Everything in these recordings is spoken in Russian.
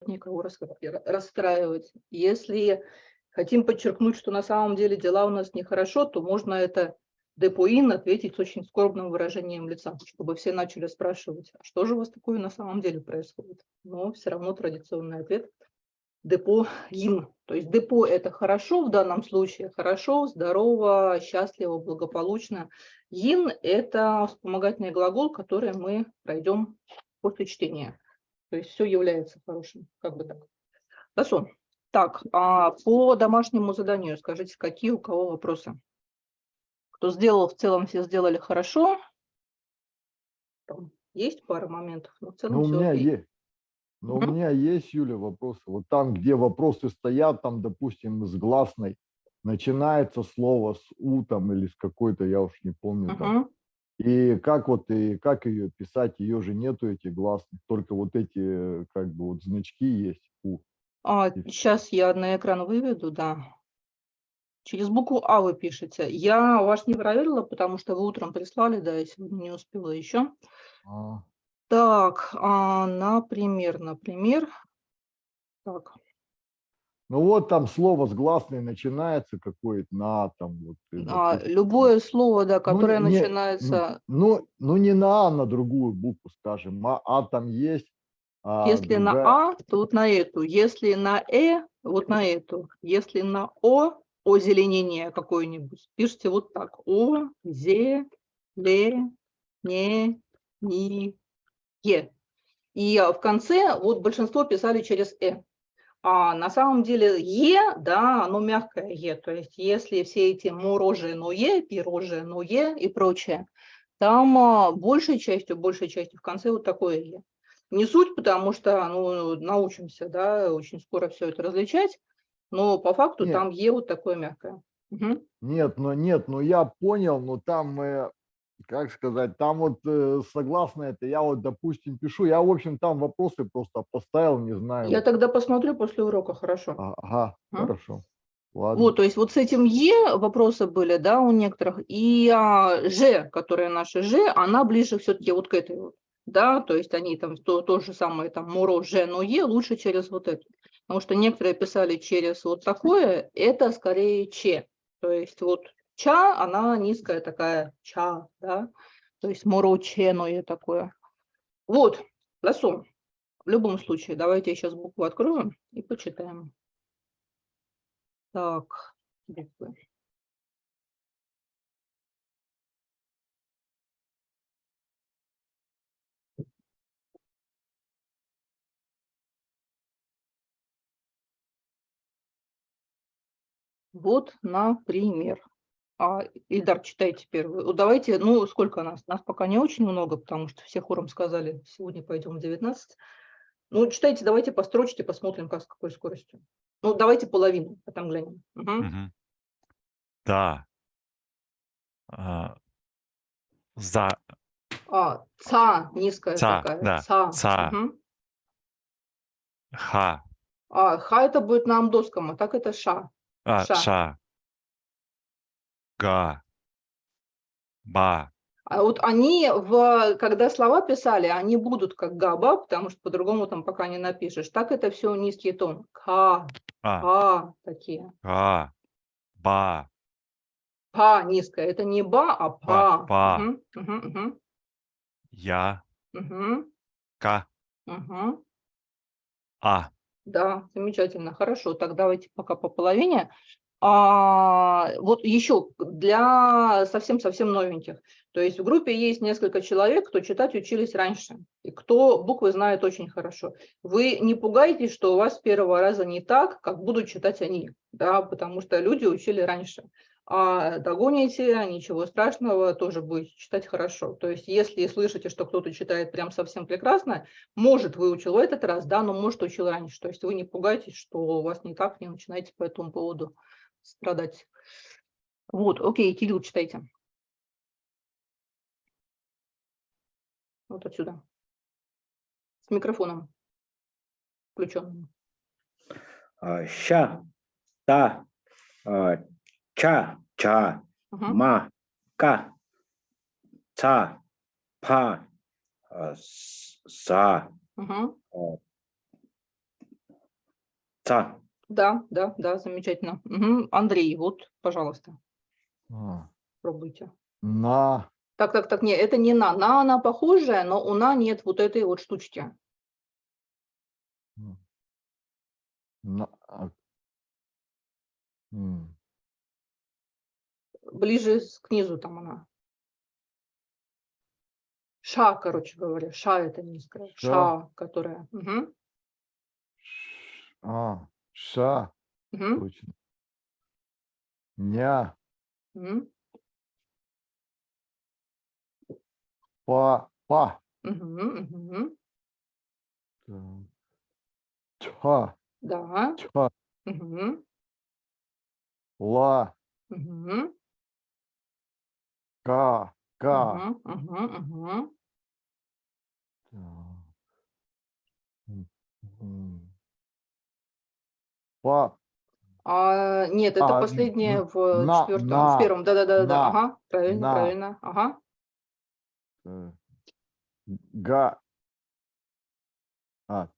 никого расстраивать. Если хотим подчеркнуть, что на самом деле дела у нас нехорошо, то можно это депоин ответить с очень скорбным выражением лица, чтобы все начали спрашивать, а что же у вас такое на самом деле происходит? Но все равно традиционный ответ депоин. То есть депо – это хорошо в данном случае, хорошо, здорово, счастливо, благополучно. Ин – это вспомогательный глагол, который мы пройдем после чтения. То есть все является хорошим, как бы так. Хорошо. Так, по домашнему заданию скажите, какие у кого вопросы? Кто сделал, в целом все сделали хорошо. Там есть пара моментов, но в целом Но у все меня окей. есть. Но у меня есть, Юля, вопросы. Вот там, где вопросы стоят, там, допустим, с гласной, начинается слово с «у» там или с какой-то, я уж не помню там. И как ее писать? Ее же нету, этих гласных, только вот эти как бы вот значки есть «у». Сейчас я на экран выведу, да. Через букву А вы пишете. Я ваш не проверила, потому что вы утром прислали, да, я сегодня не успела еще. А. Так, например, так. Ну вот там слово с гласной начинается какое-то на там вот, допустим. Любое слово, да, Ну которое не, начинается, ну не на «а», на другую букву, скажем. А там есть, а если на другая. А, то вот на эту, если на вот на эту, если на озеленение какое-нибудь, пишите вот так. О, зе, ле, не, ни, е. И в конце вот большинство писали через А на самом деле да, оно мягкое то есть если все эти мороженое, пирожное и прочее, там большей частью в конце вот такое. Не суть, потому что научимся, да, очень скоро все это различать, но по факту Нет, там вот такое мягкое. Мгм. нет, но я понял, но там, как сказать, там вот согласно это, я вот, допустим, пишу, я, в общем, там вопросы просто поставил, не знаю. Я тогда посмотрю после урока, хорошо. Ага, М? хорошо, ладно. Вот, то есть вот с этим вопросы были, да, у некоторых, и Ж, которая наша Ж, она ближе все-таки вот к этой вот, да, то есть они там то же самое, там, мороженое лучше через вот это, потому что некоторые писали через вот такое, это скорее Ч, то есть вот Ча, она низкая такая, Ча, да, то есть мороченое такое. Вот, хорошо, в любом случае, давайте я сейчас букву открою и почитаем. Так, буквы. Вот, например. Ильдар, читайте первую. Давайте, сколько нас? Нас пока не очень много, потому что все хором сказали, сегодня пойдем в 19. Читайте, давайте по строчке посмотрим, с какой скоростью. Давайте половину, потом глянем. Угу. Да. За. Ца, низкая такая. Да. Ца. Ца. Угу. Ха. Ха это будет на амдовском, а так это ша. Ша. Ша. Га. Ба. А вот они, когда слова писали, они будут как габа, потому что по-другому там пока не напишешь. Так это все низкий тон. Ка, такие. Га. Ба. Па низкая. Это не ба, а па. Па. Угу. Я. Угу. Ка. Угу. А. Да, замечательно, хорошо. Так давайте пока по половине. Вот еще для совсем-совсем новеньких. То есть в группе есть несколько человек, кто читать учились раньше, и кто буквы знает очень хорошо. Вы не пугайтесь, что у вас с первого раза не так, как будут читать они, да, потому что люди учили раньше. Догоните, ничего страшного, тоже будете читать хорошо. То есть если слышите, что кто-то читает прям совсем прекрасно, может, выучил в этот раз, да, но может, учил раньше. То есть вы не пугайтесь, что у вас не так, не начинайте по этому поводу страдать. Вот, окей, Кирилл, читайте. Вот отсюда. С микрофоном включенным. Ща, та, ча, ма, ка, ца, па, са, ца. Да, да, да, замечательно. Мгм. Андрей, вот, пожалуйста, А, пробуйте. на, Так, нет, это не на. На она похожая, но у на нет вот этой вот штучки. на, м, Ближе к низу там она. Ша, короче говоря. Ша это низкая. ша, Ша, которая. Мгм. ша, Мгм. точно. Ня, Мгм. па, Мгм. Мгм. ча, Да. ча, Мгм. ла, Мгм. ка, Мгм. Мгм. Мгм. м, м, па, Нет, это а, последнее в четвертом, в на, первом. Да. на, Ага, правильно, на, правильно. Ага. га,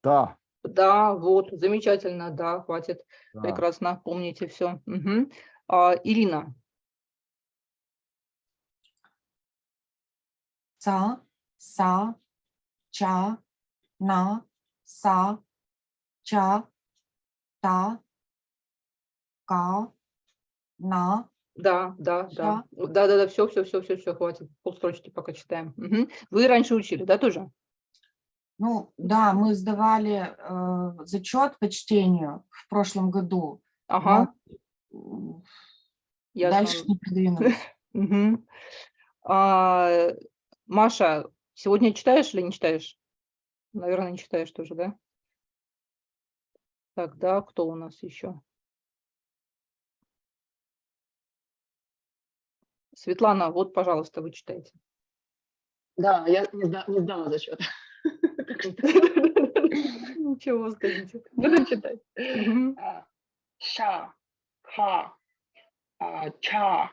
та, Да, вот, замечательно, да, хватит. та, Прекрасно, помните все. Ирина. ца, са, ча, на, са, ча, та, ка, на, Да. ша. Да, все, хватит. Полстрочки пока читаем. Мгм. Вы раньше учили, да, тоже? Ну, да, мы сдавали зачет по чтению в прошлом году, Ага, но дальше ясно. не продвинулись. Мгм. А, Маша, сегодня читаешь или не читаешь? Наверное, не читаешь тоже, да? Так, да, кто у нас еще? Светлана, вот, пожалуйста, вы читаете. Да, я не сдала зачет. Так что Ничего, сдадите. буду читать. Мгм. Ша, ха, ча,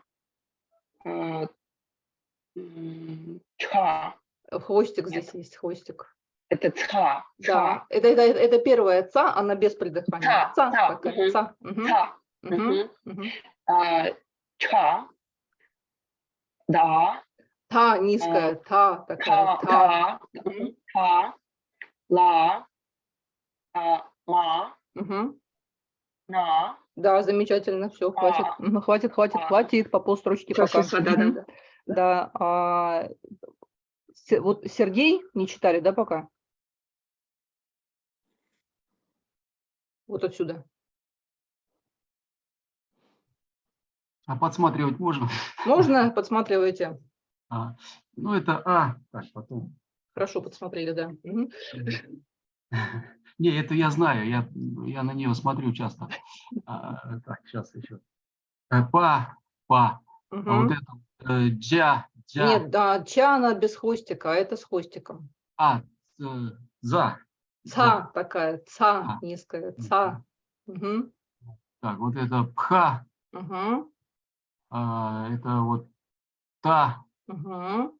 ча. Хвостик Нет, здесь есть, хвостик. это ца, Да, ца, это первая ца, она без придыхания. ца, Ца ца, такая, ца. Мгм. ца. Мгм. Мгм. Ча, да, Та низкая, та такая, та, та. та, Мгм. та, ла, ма, Мгм. на, Да, замечательно, все, хватит. а. Хватит, по полстрочки пока. Все, Мгм. да. Да, вот Сергей не читали, да, пока? Вот отсюда. А подсматривать можно? Можно? Подсматривайте. Ну, это так, потом. Хорошо подсмотрели, да. Мгм. Не, это я знаю, я на нее смотрю часто. Так, сейчас еще. Па. А вот Мгм. это джа. Нет, да, ча она без хвостика, а это с хвостиком. За. Ца такая, ца А, низкая, ца. Мгм. Так, вот это пха. Мгм. Это вот та. Мгм.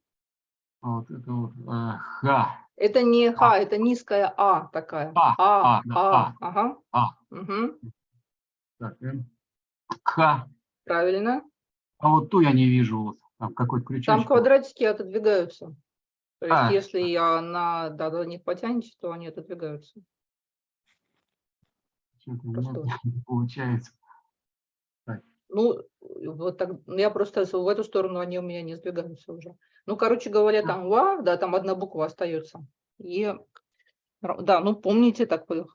Вот это вот ха. Это не ха, это низкая а такая. Да, Ага. а. Мгм. Так, ха. Правильно. А вот ту я не вижу, вот там какой-то Там крючочек. квадратики отодвигаются. То есть, А. если она до них потянете, то они отодвигаются. Что-то Просто вот. не получается. Ну, вот так, я просто в эту сторону они у меня не сдвигаются уже. Ну, короче говоря, там ва, да, там одна буква остается. И да, ну помните, так вы,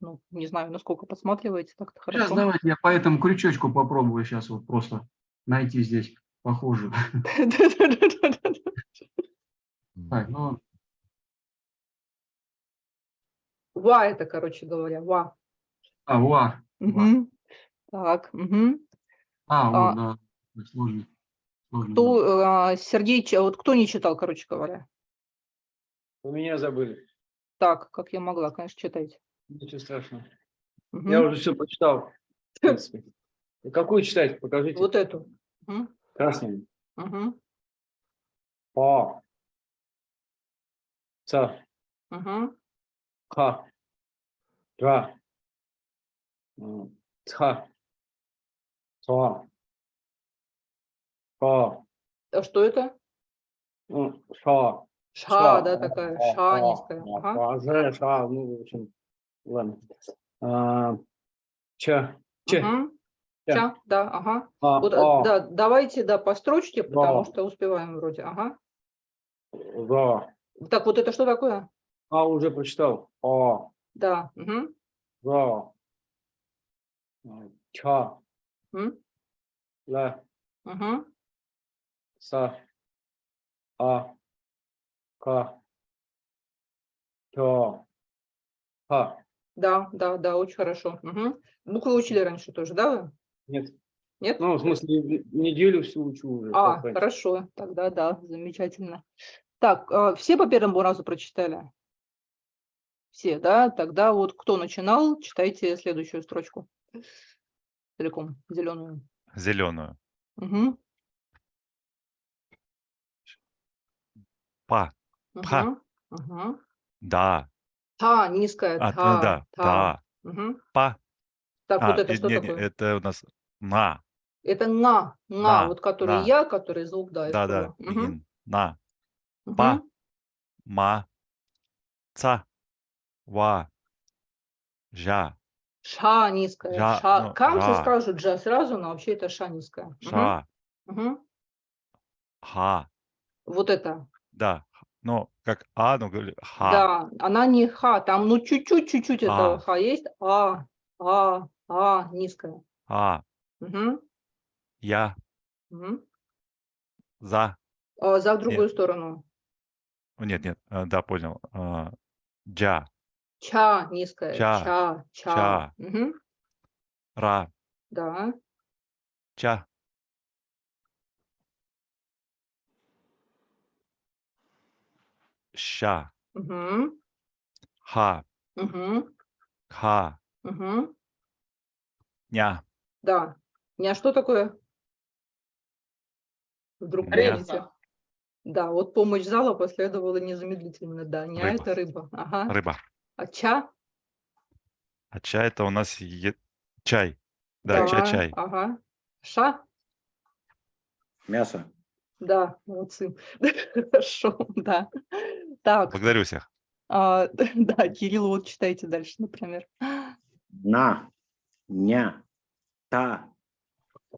ну, не знаю, насколько подсматриваете, так-то Сейчас хорошо. давайте я по этому крючочку попробую сейчас вот просто найти здесь похожую. Так, ну, Ва это, короче говоря, ва. ва. Мгм. Так, мгм. Вот, А, да. Сложно. Сергей, вот кто не читал, короче говоря? У меня забыли. Так, как я могла, конечно, читайте. Ничего страшного. Мгм. Я уже все прочитал, в принципе. И какую читать? Покажите. Вот эту. Мгм. Красную. Мгм. Па. Ца. Мгм. Ха. Ра. Ца. Ца. Ка. А что это? Ша. Ша, да, такая, ша низкая. Да, Ага. ша, ша, ну, в общем, ладно. Ча. Че. Мгм. Ча. Ча, да, ага. А, Вот, а. да, давайте, да, по строчке, потому Да. что успеваем вроде. Ага. Да. Так, вот это что такое? А, уже прочитал. А. Да. Мгм. Да. Ча. М, Ла. мгм. Са. А. Ка. Ча. Ха. Да, да, да, очень хорошо. Мгм. Буквы учили раньше тоже, да, вы? Нет. Нет? Ну, в смысле, неделю всю учу уже. А, как раньше. хорошо, тогда да, замечательно. Так, все по первому разу прочитали? Все, да? Тогда вот кто начинал, читайте следующую строчку. Целиком, зеленую. Зеленую. Угу. Па. Пха. Угу. Угу. Да. Та, низкая, Ну та, да. та. Да. Мгм. Па. Так, вот это что не, такое? это у нас на. Это на, На. вот который На. я, который звук, да, из Да, слова. да. Ин. На. Мгм. Па. Ма. Ца. Ва. Жа. Ша низкая, Жа. ша. Ну, Камцы жа. скажут джа сразу, но вообще это ша низкая. Мгм. Ша. Мгм. Ха. Вот это. Да. Ну, как а, ну, говорю, ха. Да, она не ха, там ну чуть-чуть этого А. ха есть. Низкая. А. Мгм. Я. Мгм. За. За в Нет. другую сторону. Нет. Да, понял. Джа. Ча низкая. Ча. Ча. Ча. Мгм. Ра. Да. Ча. Ща. Мгм. Ха. Мгм. Ха. Мгм. Ня. Да. А что такое? Вдруг Ня. помните? Да, вот помощь зала последовала незамедлительно. Да, ня Рыба. это рыба. Ага. Рыба. А ча? А чай это у нас чай. Да, Да. чай. Ага. Ша? Мясо. Да, молодцы. Хорошо, да. Так, Благодарю всех. да, Кирилл, вот читайте дальше, например. На. Ня. Та.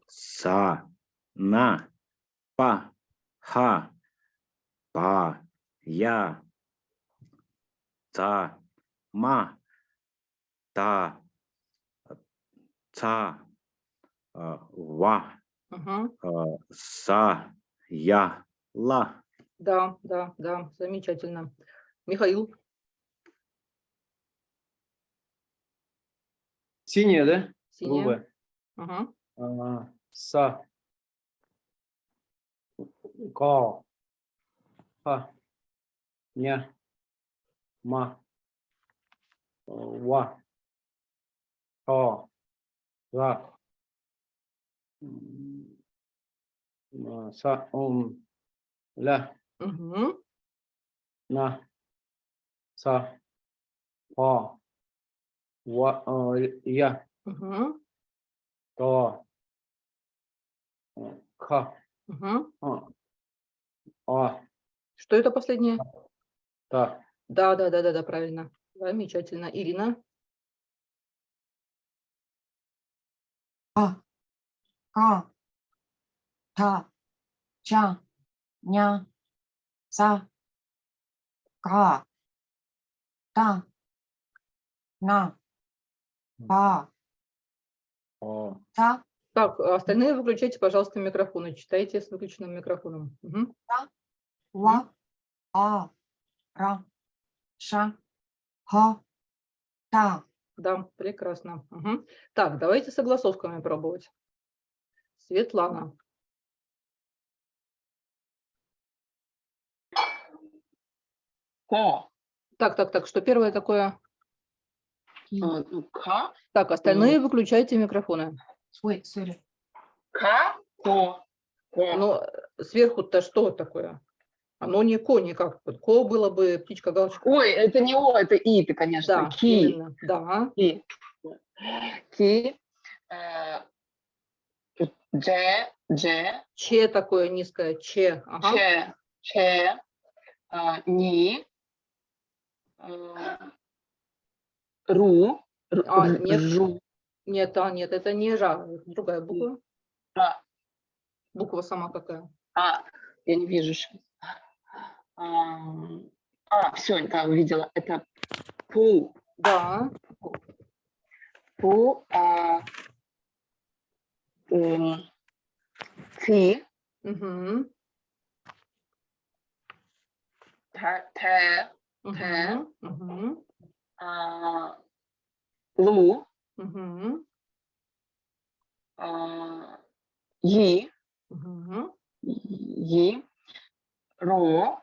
Са. На. Па. Ха. Па. Я. Ца. Ма. Та. Ца. Ва. Мгм. Са. Я. Ла. Да, замечательно. Михаил, Синяя, да? синяя. Голубая. Мгм. Са. Ка. Ха. Ня. Ма. Ва. Ка. Ра. Са. Ля. Мгм. На. Са. Па. Ва. Я. Мгм. Та. Ха. Мгм. А. Что это последнее? Та. Да, правильно. Замечательно. Ирина. А. Ка. Та. Ча. Ня. Са. Ка. Та. На. Па. О. Та. Так, остальные выключайте, пожалуйста, микрофоны. Читайте с выключенным микрофоном. Мгм. Ва. А. Ра. Ша. Ха. Та. Да, прекрасно. Мгм. Так, давайте согласовками пробовать. Светлана. Ко. Так, что первое такое? Ну, ка. Так, остальные выключайте микрофоны. Ой, сори. Ка. Ко. Ко. Но сверху-то что такое? Оно не ко никак. Вот ко было бы птичка-галочка. Ой, это не о, это и, ты, конечно. Да, Ки. именно. Да. Ки. Ти, э, дже, Че такое низкое, че. Ага. че, ни, ру, Нет. жу, Нет, нет, это не жа, это другая буква. а, Буква сама какая. я не вижу сейчас. Все, да, увидела. Это пу, Да. пу, ти, Угу. те, Угу. Угу. лу, Угу. yi, Угу. yi, ро,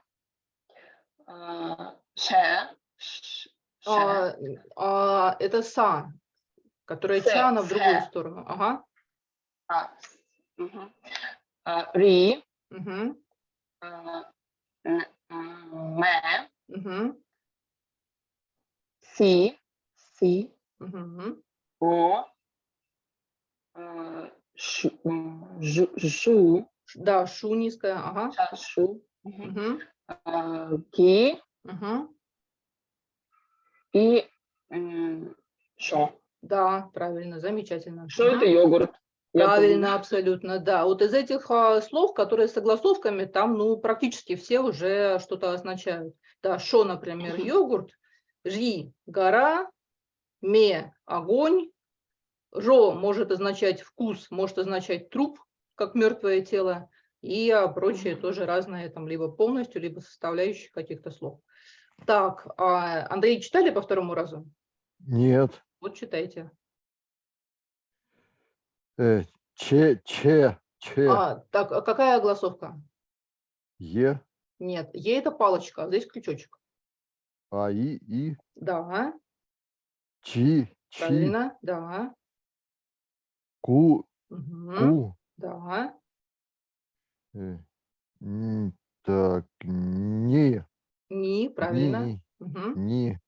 ше, Это са, которая Се, ча, она в другую се. сторону. Ага. ри, Угу. ме, Угу. си, Угу. о, жу, Да, шу низкая. Ага. шу, Угу. ки Угу. и шо. Да, правильно, замечательно. Что это йогурт? Я Правильно, помню. абсолютно, да. Вот из этих слов, которые с согласовками, там, ну, практически все уже что-то означают. Да, шо, например, йогурт, жи, гора, ме, огонь, жо может означать вкус, может означать труп, как мертвое тело, и прочие тоже разные, там, либо полностью, либо составляющие каких-то слов. Так, Андрей, читали по второму разу? Нет. Вот читайте. Че. Так, а какая огласовка? Е. Нет, Е это палочка, а здесь крючочек. И. Да, Чи. правильно, да. Ку. Мгм, да. Так, не. Ни, правильно. Ни. Мгм. Не.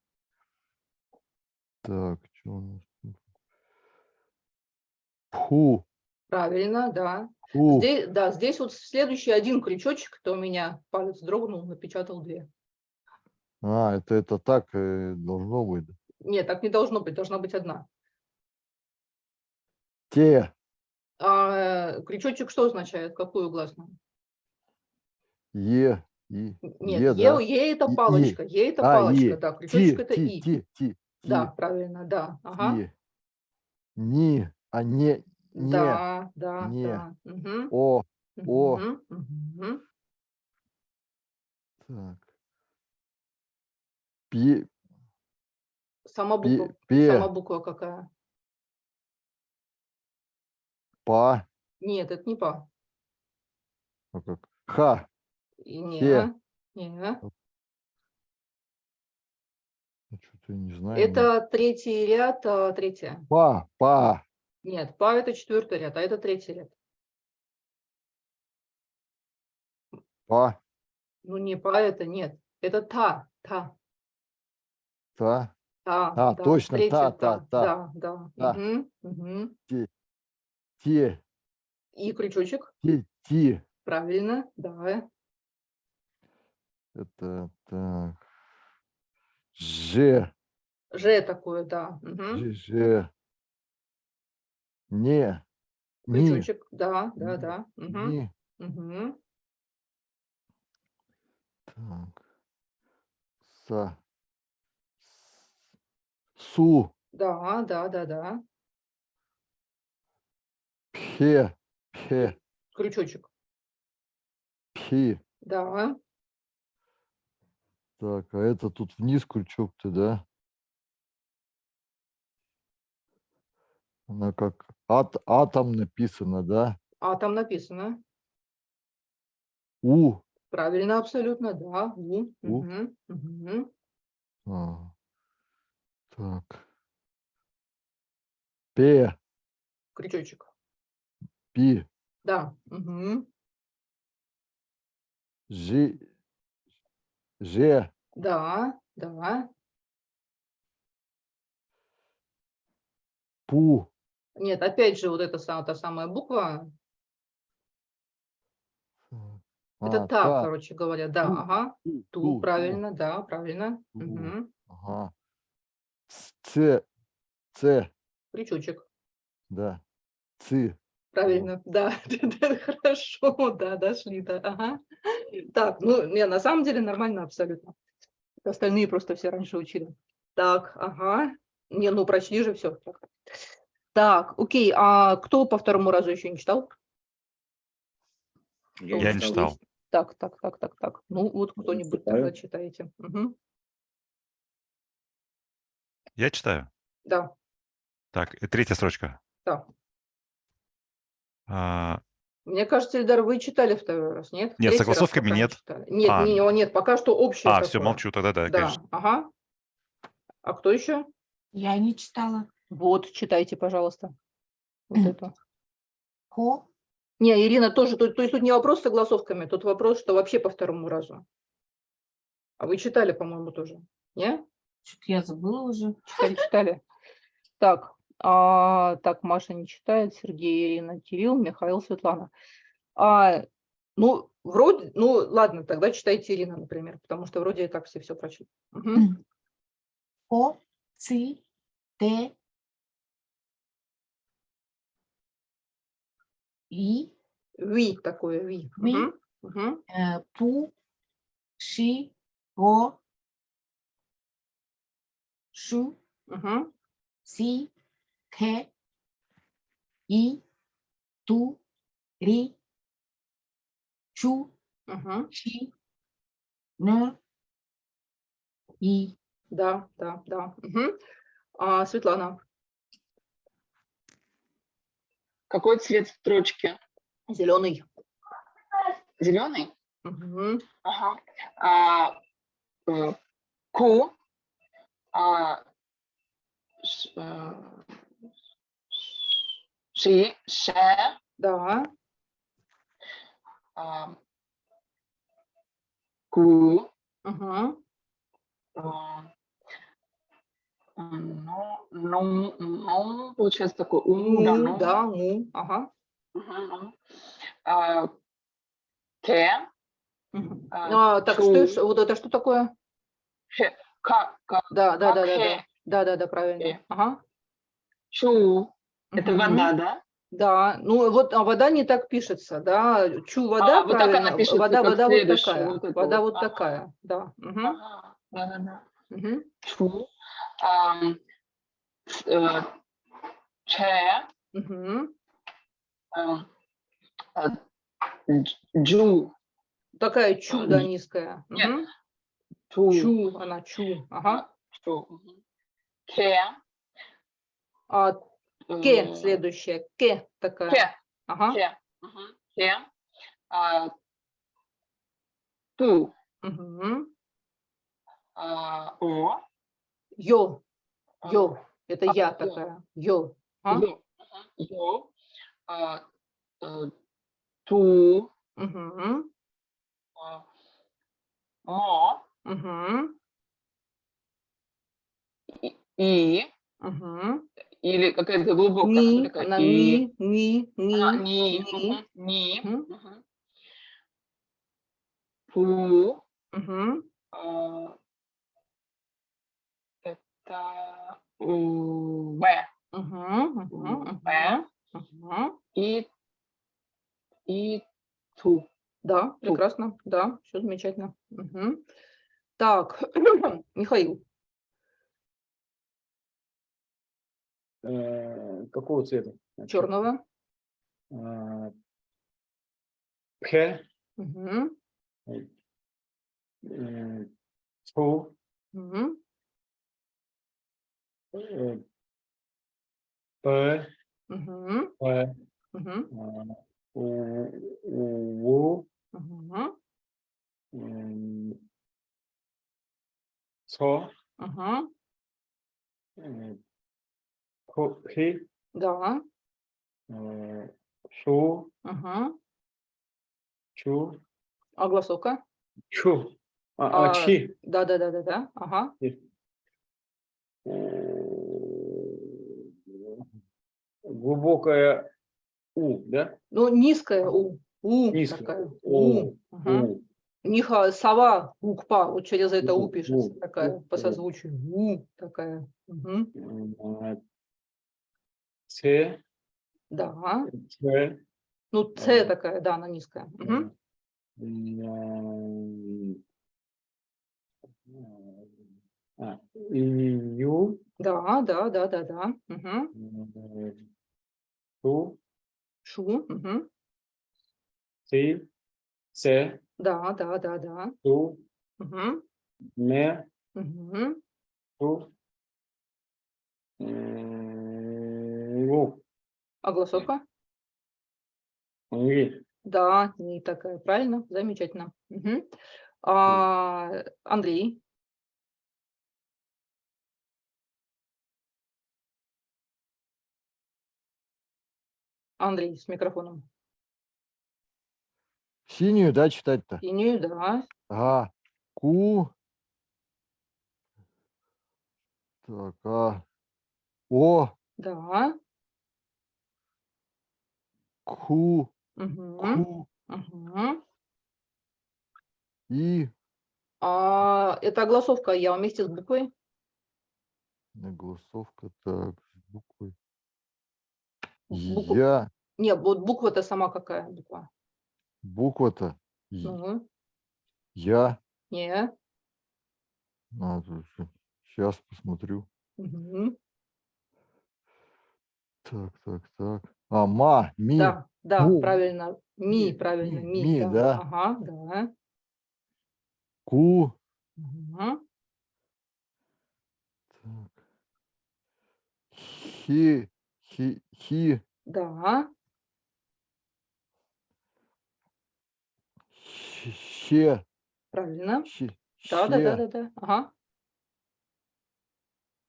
Так, что у нас тут? Пху. Правильно, да. Пху. Здесь, да, здесь вот следующий один крючочек, то у меня палец дрогнул, напечатал 2. Это так должно быть. Нет, так не должно быть, должна быть одна. Те. Крючочек что означает? Какую гласную? Е. И. Нет, Да? Е это И. палочка, Е это палочка, Е. да, крючочек Ти. это И. Ти. Да, правильно, да. Ага. Ти. Ни. Не. Да, да, Не. да. Мгм. О. Мгм. Мгм. Так. Пи. Сама буква, Пе. сама буква какая? Па. Нет, это не па. Ну как? Ха. И Хе. не. Что-то я не знаю. Это третий ряд, третья. Па. Нет, па это 4-й ряд, а это 3-й ряд. Па. Ну не па это, нет. Это та. Та. Да, Точно, третья та. Да. Та. Мгм. Те. И крючочек. Ти. Правильно, да. Это так. Ж. Ж такое, да. Мгм. Ж. Не. Ни. Крючочек, да. Мгм. Ни. Мгм. Так. Са. Су. Да. Пхе. Крючочек. Пхи. Да. Так, а это тут вниз крючок-то, да? Она как атом написано, да? А там написано. У. Правильно, абсолютно, да. У. У. Мгм. Так. Пе. Крючочек. Пи. Да. Мгм. Же. Же. Да. Пу. Нет, опять же, вот эта та самая буква, это та, короче говоря, да, Ту, ага. Ту, правильно, да, правильно. ту. Мгм. Ага. Ц. Крючочек. Да. Ци. Правильно, да, да, хорошо, да, дошли, да, ага. Так, ну, не, на самом деле нормально абсолютно. Остальные просто все раньше учили. Так, ага. Не, ну, прочли же все. Так, окей, а кто по второму разу еще не читал? Кто у Я нас не там читал. есть? Так. Ну, вот кто-нибудь читаю. тогда читаете. Мгм. Я читаю. Да, Так, 3-я строчка. да. А, Мне кажется, Ильдар, вы читали второй раз, нет? Нет, с Третий раз согласовками пока не нет. читали. Нет, А, нет, пока что общее все, такое. молчу тогда, да, Да, конечно. ага. А кто еще? Я не читала. Вот, читайте, пожалуйста. Вот это. Ко. Не, Ирина тоже, то есть тут не вопрос с согласовками, тут вопрос, что вообще по второму разу. А вы читали, по-моему, тоже, не? Что-то я забыла уже. Читали. Так, Маша не читает, Сергей, Ирина, Кирилл, Михаил, Светлана. Ну, вроде, ну, ладно, тогда читайте Ирина, например, потому что вроде и так все прочли. Мгм. Ко. Ци. Те. И. Ви такое, ви. Ви. Мгм. Мгм. Пу. Ши. Ро. Шу. Мгм. Си. Кhe. И. Ту. Ри. Чу. Мгм. Чи. Нер. И. Да. Мгм. Светлана, Какой цвет строчки? зеленый. Зеленый? Мгм. Ага. Ку. Ши. Ше. Да. Ку. Мгм. Ну, получается такой да, Му, да, му. Ага. Те. Мгм. Так, Чу. вот это что такое? Как Да, хе. правильно. Ага. Чу. Это Мгм. вода, да? Да, ну вот, вода не так пишется, да. Чу вода, Вот так правильно. она пишется, как Вода вот следующая. такая. Вот это Вода вот. вот такая, да. Мгм. Ага. Да. Мгм. Чу. Че. Мгм. Джу. Такая чу, да, низкая. Нет. Мгм. Чу. Чу, она чу. Ага. Чу. Ке. Ке следующая. Ке такая. Ке. Ага. Ке. Ке. Ту. Мгм. О. Йо. Это я йо. такая. Йо. А? Йо. Ту. Мгм. Мо. Мгм. И. Мгм. Или какая-то глубокая. Ни, Такая. она И. ни. Ни. Ни. Мгм. Пу. Мгм. Это В. Мгм. Б. Мгм. И ту. Да, прекрасно. Да, все замечательно. Мгм. Так, Михаил. Какого цвета? Черного. Пхе. Мгм. Цу. Мгм. П. Мгм. П. Мгм. У. Мгм. Цо. Мгм. Хи. Да. Шу. Мгм. Чу. Огласовка. Чу. Да. Чи. Ага. глубокое У, да? Ну, низкая у. Низкое. Такая. У. Мгм. У. Сова, укпа, вот через это у пишется, У. такая по У. созвучию. У такая. Мгм. Ц. Да. Ц. Ну, С такая, да, она низкая. Мгм. Ю. Да, да, да, да, да. Мгм. Шу. Шу. Мгм. Ци. Ц. Да, да, да, да. Ту. Мгм. Ме. Мгм. Ту. Лу. А голосовка? Ли. Да, не такая. Правильно, замечательно. Мгм. Андрей. Андрей с микрофоном. Синюю, да, читать-то? Синюю, да. Ага. Ку. Так, О. Да. Ку. Мгм. Ку. Мгм. И. Это огласовка я вместе с буквой. Голосовка, так, с буквой. Букву. Я. Не, вот буква-то сама какая буква? Буква-то. Ну, Я. не. Сейчас посмотрю. Мгм. Так, так, так. Ми. Да, да, Му. правильно. Ми, правильно, ми, Ми, да. да. Ага, да. Ку. Мгм. Так. Хи. Хи. Да, Ще. правильно. Ще. Да, да, да, Ще. да, да. Ага.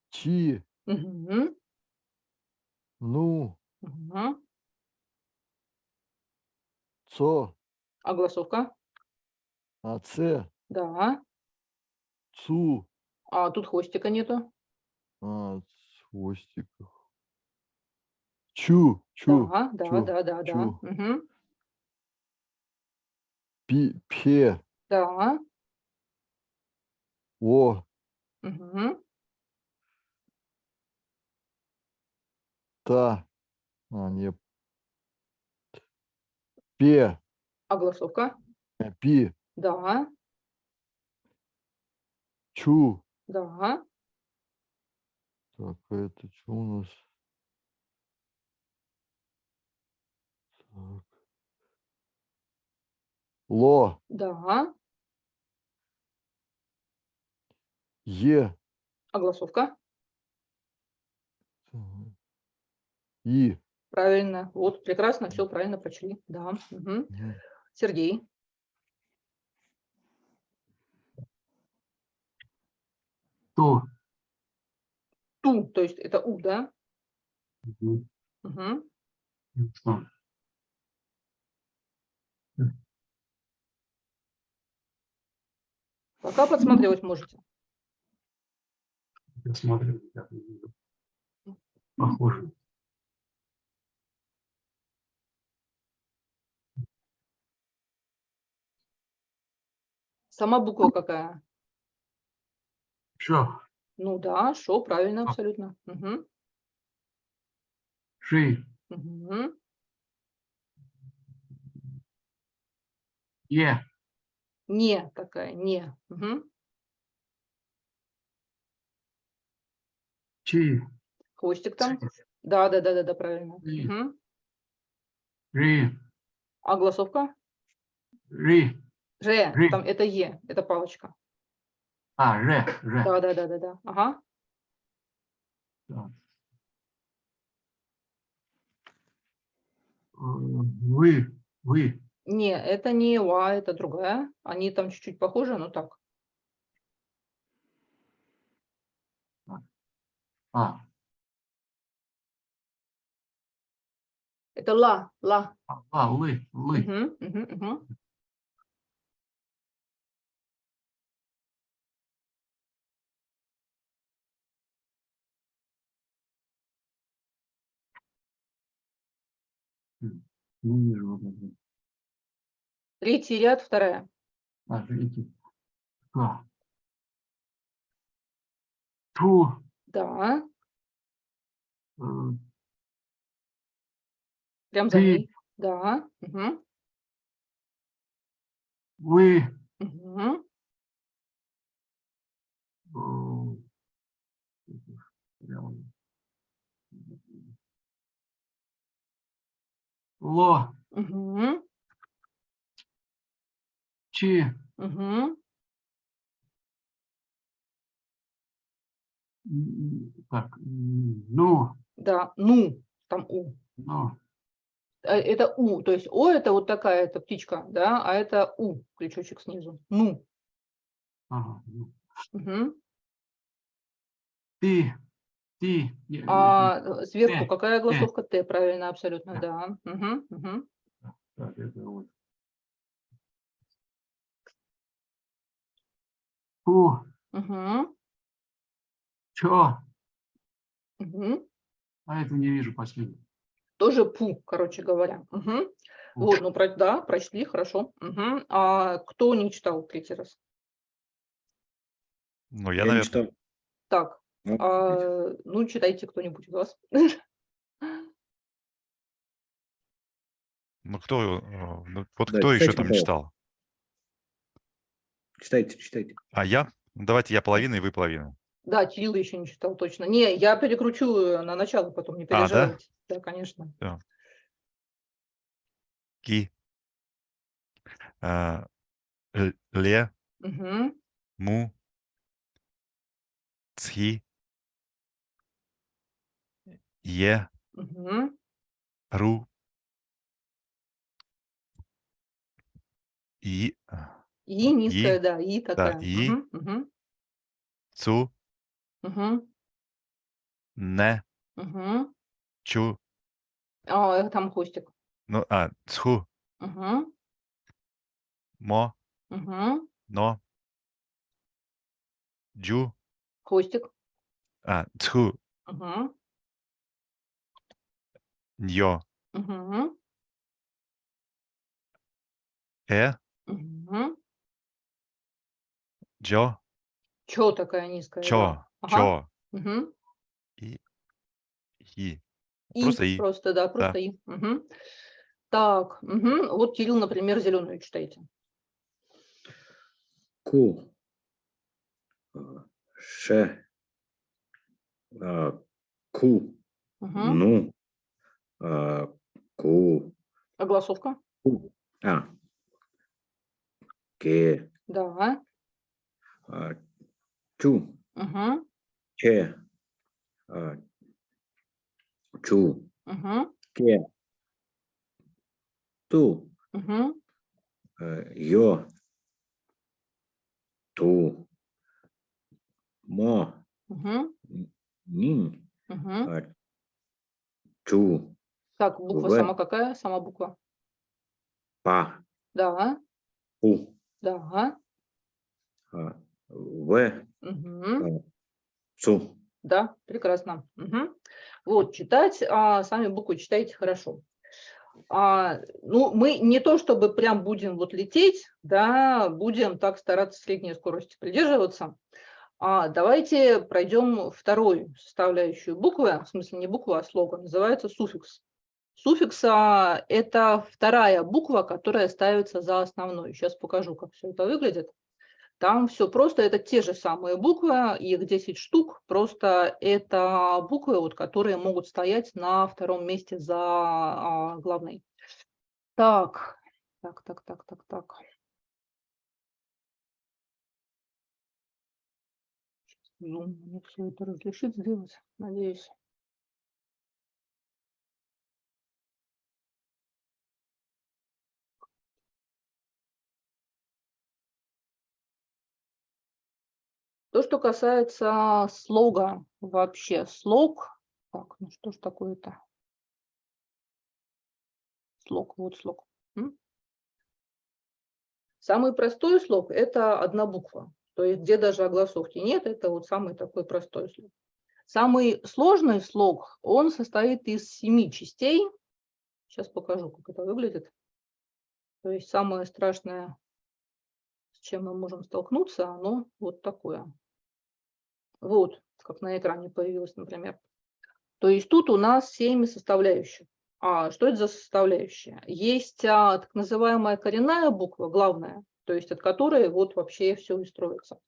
Чи. Мгм. Ну. Мгм. Цо. А голосовка? Це. Да. Цу. А тут хвостика нету. С хвостиком. Чу. Чу. Да, да, Чу. да, да, да. Чу. Мгм. Пе. Да. О. Мгм. Та. Не. Пе. А голосовка? Пи. Да, Чу. да. Так, это что у нас? Так. Ло. Да. Е. А голосовка? И. Правильно. Вот, прекрасно, все правильно прочли. Да. Мгм. Мгм. Сергей. Ту. Ту, то есть это у, да? Мгм. Мгм. Что? Пока подсматривать можете. Я смотрю, я не вижу. Похоже. Сама буква какая? Шо? Ну да, шо, правильно, абсолютно. Мгм. Ши. Мгм. Е. Не такая, не. Мгм. Чи. Хвостик там. Да, да, да, да, да, правильно. Ри. Мгм. Ри. А голосовка? Ри. Ри. Там это Е, это палочка. Ж. Ж. Да, да, да, да, да. Ага. Так. Вы. Вы. Не, это не ва, это другая. Они там чуть-чуть похожи, но так. А. Это ла, ла. Лы. Лы. Мгм, мгм, мгм. Не вижу. Вот это. Третий ряд, вторая. Третий. Ка. Ту. Да, э, прям за Ты. ней. Да. Угу. Вы. Угу. Ло. Угу. Чи. Угу. Так. Ну. Да, ну, там у. Ну. Это у, то есть о это вот такая это птичка, да, а это у, крючочек снизу. Ну. Ага. Ну. Угу. Ты. А сверху Т. какая огласовка? Т, правильно, абсолютно, Т. да. Угу. Угу. Так, это вот. Фу. Угу. Чё? Угу. А это не вижу последний. Тоже пу, короче говоря. Угу. Пу. Вот, ну, да, прочли, хорошо. Угу. А кто не читал третий раз? Ну, я, Я не наверное. читал. Так, Ну, ну, читайте кто-нибудь из вас. Ну, кто, ну, вот Да, кто еще читайте, там пожалуйста. читал? Читайте. А я? Ну, давайте я половину, и вы половину. Да, Кирилл еще не читал, точно. Не, я перекручу на начало, потом не А, да? переживайте. Да, конечно. Всё. Ки. Ле. Угу. Му. Цхи. Е. Угу. Ру. И. И низкая, И. да, и Да, такая. и. Угу. Угу. Цу. Угу. Не. Угу. Чу. Там хвостик. Ну, цху. Угу. Мо. Угу. Но. Джу. Хвостик. Цху. Угу. Ньо. Угу. Угу. Джо. Чё такая низкая, да. Чо. Ага. Чо. Угу. И. И. И Просто и. просто, да, просто Да. и. Угу. Так, угу. Вот Кирилл, например, зеленую читайте. Ку. Ше. Ку. Угу. Ну. Ку. Огласовка. Ку. Ке. Да. Чу. Угу. Че. Чу. Угу. Ке. Ту. Угу. Йо. Ту. Мо. Угу. Нин. Угу. Чу. Так, буква В. сама какая? Сама буква. Па. Да. У. Да. В. Угу. Цу. Да, прекрасно. Угу. Вот, читать, сами буквы читайте хорошо. Ну, мы не то чтобы прям будем вот лететь, да, будем так стараться средней скорости придерживаться. Давайте пройдем вторую составляющую буквы, в смысле не буква, а слога, называется суффикс. Суффикс – это вторая буква, которая ставится за основной. Сейчас покажу, как все это выглядит. Там все просто, это те же самые буквы, их 10 штук, просто это буквы, вот, которые могут стоять на втором месте за главной. Так. Ну, мне все это разрешит сделать, надеюсь. То, что касается слога вообще, слог. Так, ну что ж такое-то? Слог, вот слог. Самый простой слог – это одна буква. То есть где даже огласовки нет, это вот самый такой простой слог. Самый сложный слог, он состоит из 7 частей. Сейчас покажу, как это выглядит. То есть самое страшное, с чем мы можем столкнуться, оно вот такое. Вот, как на экране появилось, например. То есть тут у нас 7 составляющих. А что это за составляющие? Есть так называемая коренная буква, главная, то есть от которой вот вообще все и строится.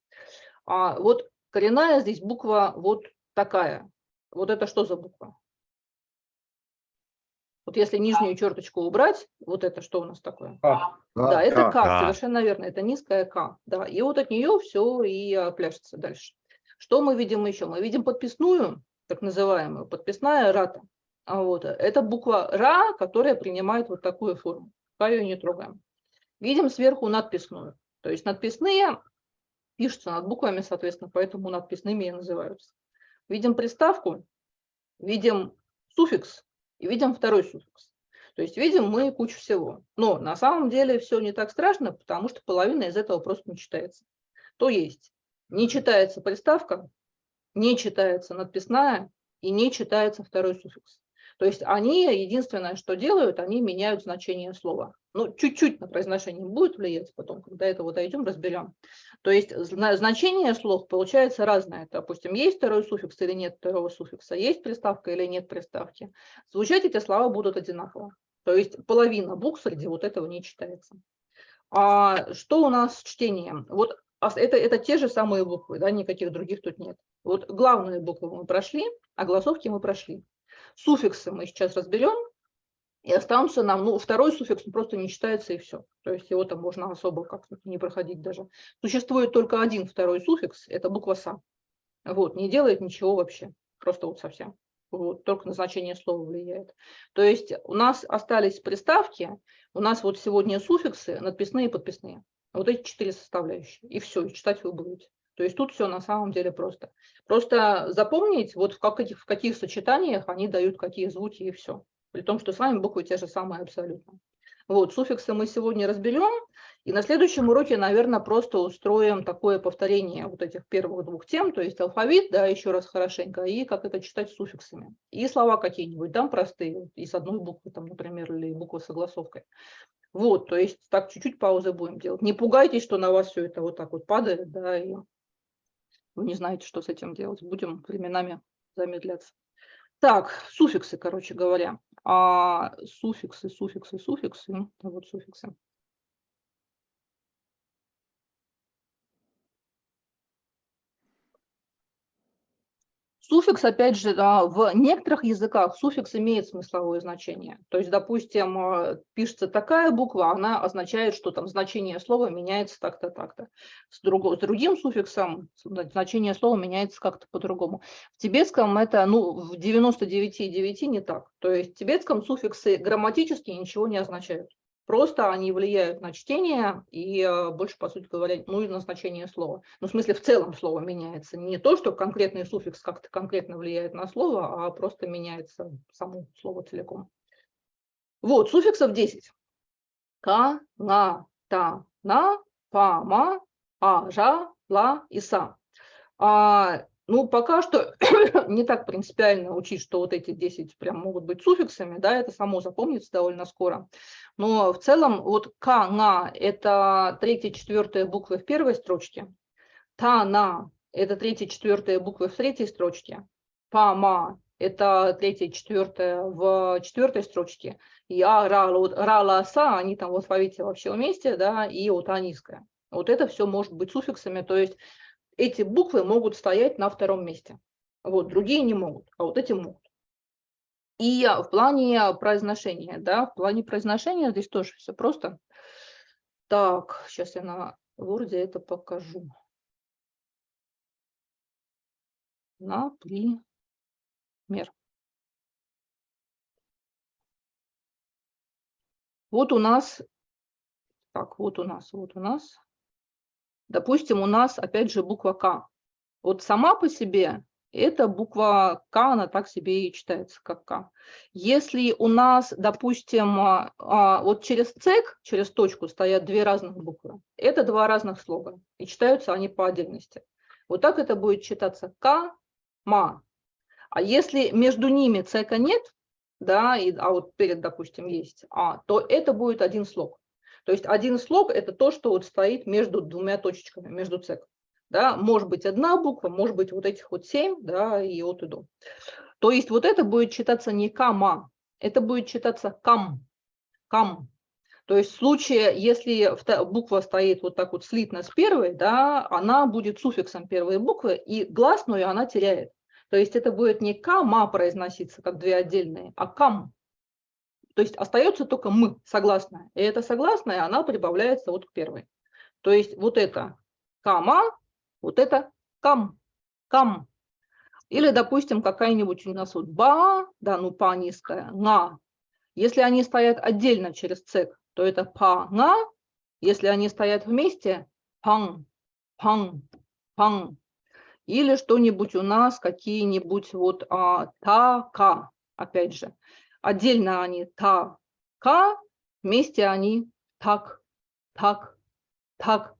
А вот коренная здесь буква вот такая. Вот это что за буква? Вот если нижнюю черточку убрать, вот это что у нас такое? Да, это К. К, К. совершенно верно, это низкая К. Да, и вот от нее все и пляшется дальше. Что мы видим еще? Мы видим подписную, так называемую, подписная рата. Вот. Это буква Ра, которая принимает вот такую форму. Пока ее не трогаем. Видим сверху надписную. То есть надписные пишутся над буквами, соответственно, поэтому надписными и называются. Видим приставку, видим суффикс и видим второй суффикс. То есть видим мы кучу всего. Но на самом деле все не так страшно, потому что половина из этого просто не читается. То есть не читается приставка, не читается надписная и не читается второй суффикс. То есть они единственное, что делают, они меняют значение слова. Ну, чуть-чуть на произношение будет влиять потом, когда это вот дойдем, разберем. То есть значение слов получается разное. Допустим, есть второй суффикс или нет второго суффикса, есть приставка или нет приставки. Звучать эти слова будут одинаково. То есть половина букв среди вот этого не читается. А что у нас с чтением? Вот это те же самые буквы, да, никаких других тут нет. Вот главные буквы мы прошли, а голосовки мы прошли. Суффиксы мы сейчас разберем, и останутся нам, ну, второй суффикс просто не читается и все. То есть его там можно особо как-то не проходить даже. Существует только один второй суффикс, это буква СА. Вот, не делает ничего вообще, просто вот совсем. Вот, только на значение слова влияет. То есть у нас остались приставки, у нас вот сегодня суффиксы, надписные и подписные. Вот эти 4 составляющие. И все, и читать вы будете. То есть тут все на самом деле просто. Просто запомнить, вот в каких сочетаниях они дают какие звуки и все. При том, что с вами буквы те же самые абсолютно. Вот, суффиксы мы сегодня разберем. И на следующем уроке, наверное, просто устроим такое повторение вот этих первых двух тем, то есть алфавит, да, еще раз хорошенько, и как это читать суффиксами. И слова какие-нибудь, да, простые, и с одной буквы, там, например, или буквы с огласовкой. Вот, то есть так чуть-чуть паузы будем делать. Не пугайтесь, что на вас все это вот так вот падает, да, и вы не знаете, что с этим делать. Будем временами замедляться. Так, суффиксы, короче говоря. Суффиксы. Да, вот суффиксы. Суффикс, опять же, в некоторых языках суффикс имеет смысловое значение. То есть, допустим, пишется такая буква, она означает, что там значение слова меняется так-то, так-то. С другим суффиксом значение слова меняется как-то по-другому. В тибетском это, ну, в 99,9 не так. То есть в тибетском суффиксы грамматически ничего не означают. Просто они влияют на чтение и больше, по сути говоря, ну и на значение слова. Ну, в смысле, в целом слово меняется. Не то, что конкретный суффикс как-то конкретно влияет на слово, а просто меняется само слово целиком. Вот, суффиксов 10. Ка, на, та, на, па, ма, а, жа, ла и са. Ну, пока что не так принципиально учить, что вот эти 10 прям могут быть суффиксами, да, это само запомнится довольно скоро. Но в целом вот ка, на – это 3-4 буквы в первой строчке, та, на – это 3-4 буквы в третьей строчке, па, ма – это 3-4 в четвертой строчке, и а, ра, ла, са, они там в алфавите вообще вместе, да, и вот а низкая. Вот это все может быть суффиксами, то есть эти буквы могут стоять на втором месте. Вот, другие не могут, а вот эти могут. И в плане произношения, да, в плане произношения здесь тоже все просто. Так, сейчас я на Word это покажу. Например. Вот у нас, так, вот у нас. Допустим, у нас опять же буква К. Вот сама по себе эта буква К, она так себе и читается, как К. Если у нас, допустим, вот через цек, через точку стоят две разных буквы, это два разных слога, и читаются они по отдельности. Вот так это будет читаться К, Ма. А если между ними цека нет, да, а вот перед, допустим, есть а, то это будет один слог. То есть один слог – это то, что вот стоит между двумя точечками, между цек. Да, может быть одна буква, может быть вот этих вот 7, да, и от и до. То есть вот это будет читаться не кама, это будет читаться кам, кам. То есть в случае, если буква стоит вот так вот слитно с первой, да, она будет суффиксом первой буквы, и гласную она теряет. То есть это будет не кама произноситься, как две отдельные, а кам. То есть остается только м, согласная. И эта согласная, она прибавляется вот к первой. То есть вот это кама, вот это кам, кам. Или, допустим, какая-нибудь у нас вот ба, да, ну па низкая, nga. Если они стоят отдельно через цек, то это па, nga. Если они стоят вместе, пан, пан, пан. Или что-нибудь у нас, какие-нибудь вот та, ка, опять же. Отдельно они та, ка, вместе они так, так, так.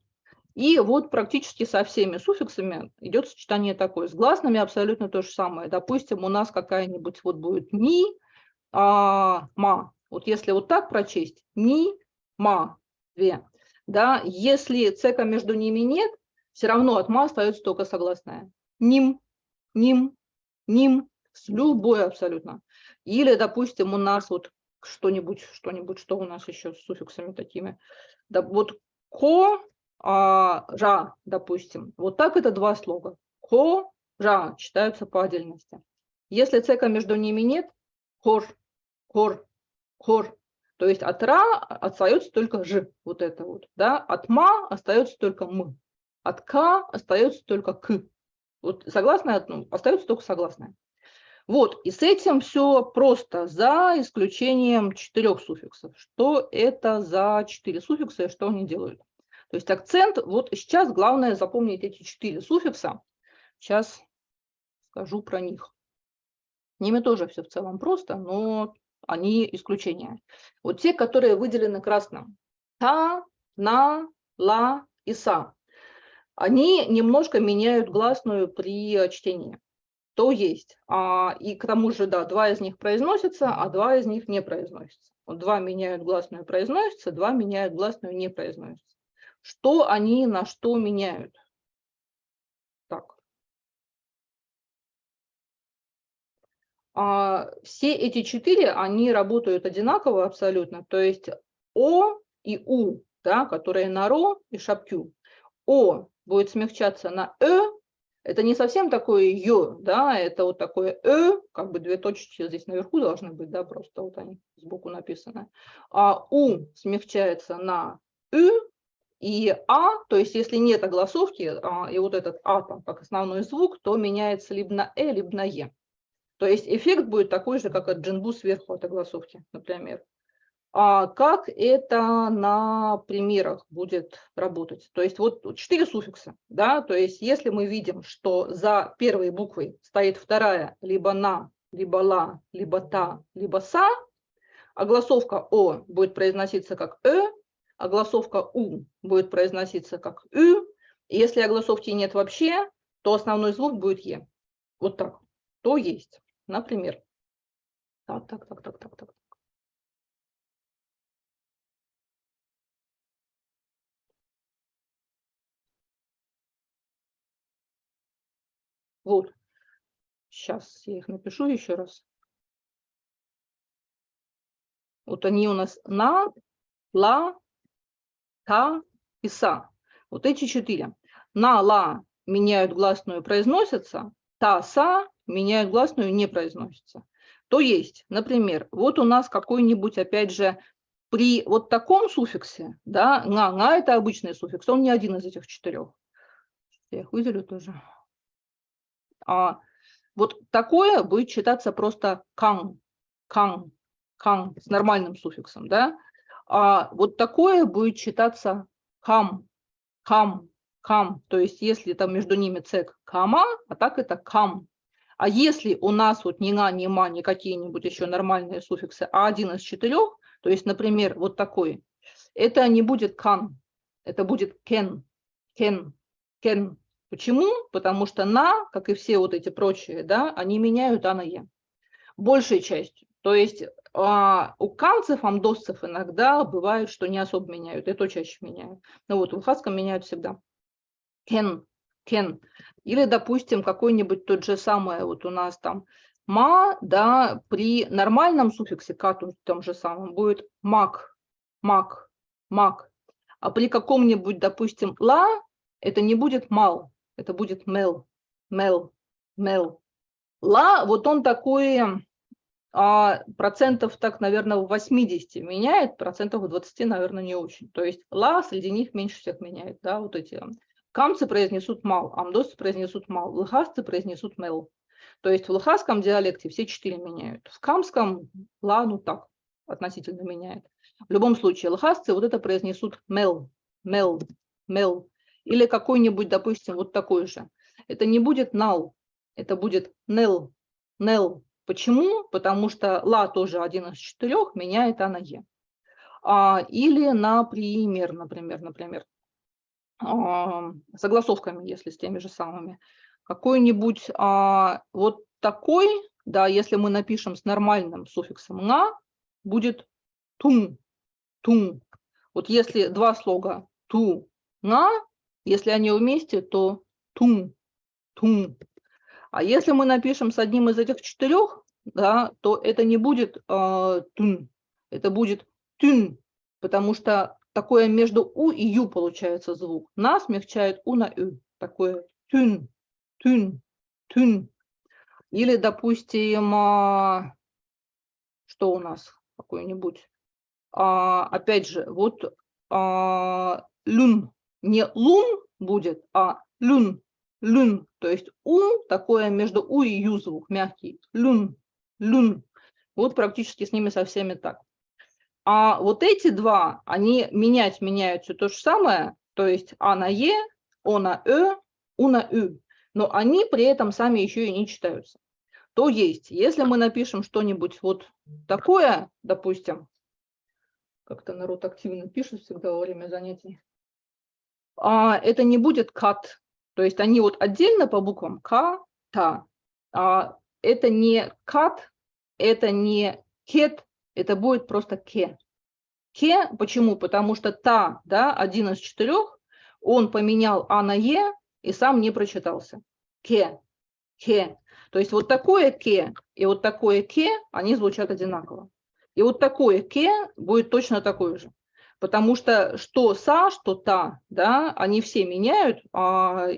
И вот практически со всеми суффиксами идет сочетание такое. С гласными абсолютно то же самое. Допустим, у нас какая-нибудь вот будет ми, ма. Вот если вот так прочесть, ми, ма, две. Да, если цека между ними нет, все равно от ма остается только согласная. Ним, ним, ним, с любой абсолютно. Или, допустим, у нас вот что-нибудь, что у нас еще с суффиксами такими. Да, вот ко, ра, допустим. Вот так это два слога. Ко, ра читаются по отдельности. Если цека между ними нет, хор, хор, хор. То есть от ра остается только ж, вот это вот. Да? От ма остается только м. От к остается только к. Вот согласная, ну, остается только согласная. Вот, и с этим все просто, за исключением 4 суффиксов. Что это за 4 суффикса и что они делают? То есть акцент, вот сейчас главное запомнить эти 4 суффикса. Сейчас скажу про них. С ними тоже все в целом просто, но они исключения. Вот те, которые выделены красным. Та, на, ла и са. Они немножко меняют гласную при чтении. То есть, и к тому же, да, 2 из них произносятся, а 2 из них не произносятся. Вот 2 меняют гласную произносятся, 2 меняют гласную не произносятся. Что они на что меняют? Так. Все эти 4, они работают одинаково абсолютно, то есть о и у, да, которые на ро и шапкю. О будет смягчаться на это не совсем такое ё, да, это вот такое как бы 2 точки здесь наверху должны быть, да, просто вот они сбоку написаны. А у смягчается на и то есть если нет огласовки, и вот этот там как основной звук, то меняется либо на либо на е. То есть эффект будет такой же, как от джинбу сверху от огласовки, например. Как это на примерах будет работать? То есть вот 4 суффикса, да, то есть если мы видим, что за первой буквой стоит вторая либо на, либо ла, либо та, либо са, огласовка о будет произноситься как огласовка у будет произноситься как и если огласовки нет вообще, то основной звук будет е. Вот так. То есть, например. Так. Вот. Сейчас я их напишу еще раз. Вот они у нас на, ла, та и са. Вот эти 4. На, ла меняют гласную, произносятся. Та, са меняют гласную, не произносятся. То есть, например, вот у нас какой-нибудь, опять же, при вот таком суффиксе, да, на это обычный суффикс, он не один из этих 4. Я их выделю тоже. Вот такое будет читаться просто кан, с нормальным суффиксом, да. Вот такое будет читаться кам. То есть если там между ними цек кама, а так это кам. А если у нас вот ни на, ни ма, ни какие-нибудь еще нормальные суффиксы, а один из 4, то есть, например, вот такой, это не будет кан, это будет кен. Почему? Потому что на, как и все вот эти прочие, да, они меняют на е. Большей частью. То есть у канцев, амдосцев иногда бывает, что не особо меняют, и то чаще меняют. Но вот в лхасском меняют всегда. Кен, кен. Или, допустим, какой-нибудь тот же самый, вот у нас там ма, да, при нормальном суффиксе ка, том же самом, будет мак, мак, мак. А при каком-нибудь, допустим, ла, это не будет мал, это будет мел, мел, мел. Ла, вот он такой процентов, так, наверное, в 80 меняет, процентов в 20, наверное, не очень. То есть ла среди них меньше всех меняет, да, вот эти. Камцы произнесут мал, амдосцы произнесут мал, лхасцы произнесут мел. То есть в лхасском диалекте все 4 меняют. В камском ла, ну так, относительно меняет. В любом случае, лхасцы вот это произнесут мел, мел, мел. Или какой-нибудь, допустим, вот такой же. Это не будет нал, это будет нел, нел. Почему? Потому что ла тоже один из 4 меняет а на е. Или, например, согласовками, если с теми же самыми. Какой-нибудь вот такой, да, если мы напишем с нормальным суффиксом на, будет тун, тун. Вот если два слога ту, на, если они вместе, то тун, тун. А если мы напишем с одним из этих 4, да, то это не будет тун, это будет тюн, потому что такое между у и ю получается звук. На смягчает у на ю. Такое тюн, тюн, тюн. Или, допустим, что у нас какой-нибудь? Опять же, вот люн. Не лун будет, а люн. Люн. То есть у такое между у и ю звук, мягкий. Люн, люн. Вот практически с ними со всеми так. А вот эти два, они меняют все то же самое, то есть а на е, о на у на ю, но они при этом сами еще и не читаются. То есть, если мы напишем что-нибудь вот такое, допустим, как-то народ активно пишет всегда во время занятий, это не будет кат, то есть они вот отдельно по буквам к, та, это не кат, это не кет, это будет просто ке. Ке, почему? Потому что та, да, один из 4, он поменял а на е и сам не прочитался. Ке, ке. То есть вот такое ке и вот такое ке, они звучат одинаково. И вот такое ке будет точно такое же. Потому что са, что та, да, они все меняют,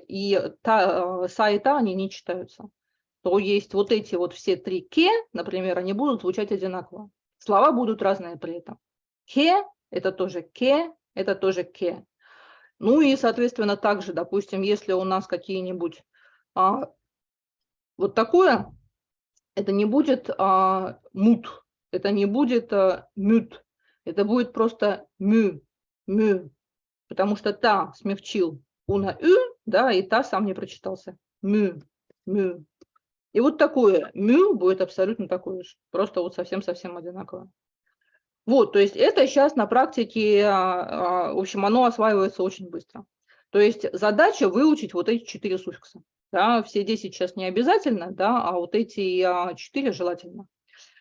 и са и та, они не читаются. То есть вот эти вот все 3 ке, например, они будут звучать одинаково. Слова будут разные при этом. Ке – это тоже ке, это тоже ке. Ну и, соответственно, также, допустим, если у нас какие-нибудь вот такое, это не будет мут, это не будет мют, это будет просто мю, мю, потому что та смягчил у на ю, да, и та сам не прочитался. Мю, мю. И вот такое мю будет абсолютно такое же, просто вот совсем-совсем одинаково. Вот, то есть это сейчас на практике, в общем, оно осваивается очень быстро. То есть задача выучить вот эти 4 суффикса. Да, все 10 сейчас не обязательно, да, а вот эти 4 желательно.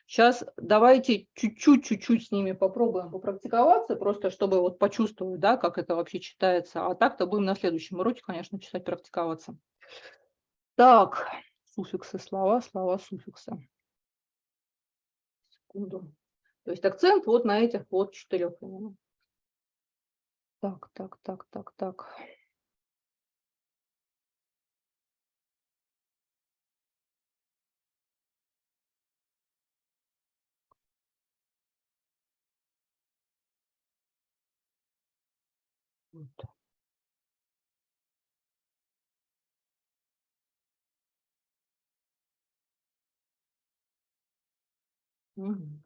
Сейчас давайте чуть-чуть с ними попробуем попрактиковаться, просто чтобы вот почувствовать, да, как это вообще читается. А так-то будем на следующем уроке, конечно, читать, практиковаться. Так, суффиксы, слова, суффиксы. Секунду. То есть акцент вот на этих вот 4 именно. Так. Вот. Мгм.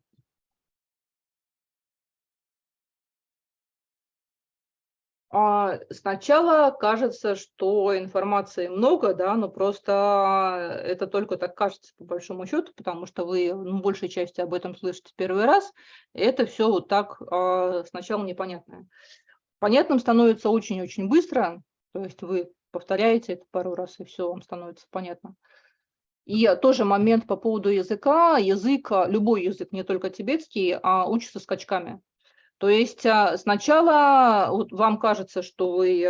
Сначала кажется, что информации много, да, но просто это только так кажется по большому счету, потому что вы в большей части об этом слышите первый раз, и это все вот так сначала непонятное. Понятным становится очень-очень быстро, то есть вы повторяете это пару раз, и все вам становится понятно. И тоже момент по поводу языка. Язык, любой язык, не только тибетский, учится скачками. То есть сначала вот вам кажется, что вы